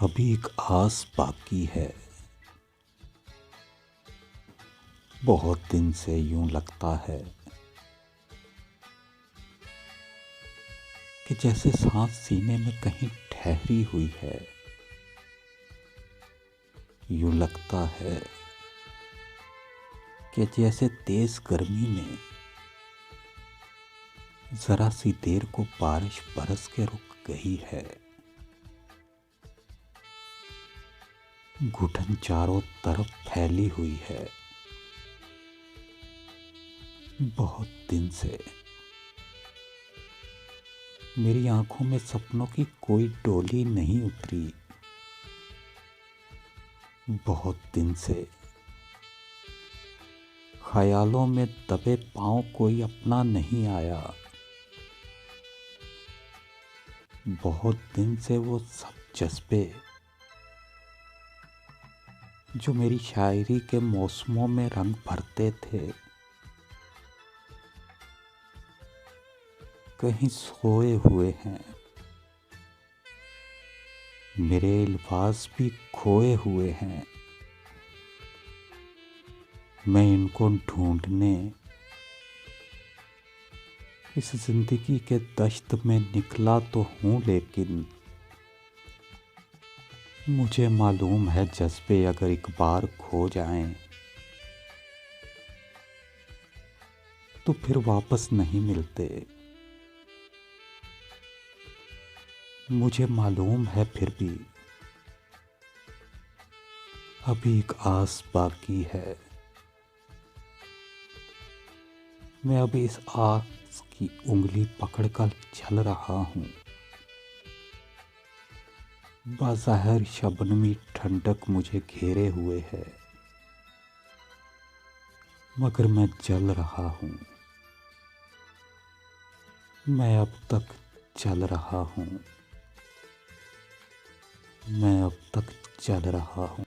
अभी एक आस बाकी है। बहुत दिन से यूं लगता है कि जैसे सांस सीने में कहीं ठहरी हुई है। यूं लगता है कि जैसे तेज गर्मी में जरा सी देर को बारिश बरस के रुक गई है। घुटन चारों तरफ फैली हुई है। बहुत दिन से मेरी आंखों में सपनों की कोई डोली नहीं उतरी। बहुत दिन से ख्यालों में दबे पांव कोई अपना नहीं आया। बहुत दिन से वो सब जज्बे जो मेरी शायरी के मौसमों में रंग भरते थे, कहीं सोए हुए हैं। मेरे अल्फाज भी खोए हुए हैं। मैं इनको ढूंढने इस जिंदगी के दश्त में निकला तो हूँ, लेकिन मुझे मालूम है जज्बे अगर एक बार खो जाएं तो फिर वापस नहीं मिलते। मुझे मालूम है फिर भी अभी एक आस बाकी है। मैं अभी इस आस की उंगली पकड़कर चल रहा हूँ। बाज़ाहिर शबनमी ठंडक मुझे घेरे हुए है, मगर मैं जल रहा हूँ। मैं अब तक चल रहा हूँ। मैं अब तक चल रहा हूँ।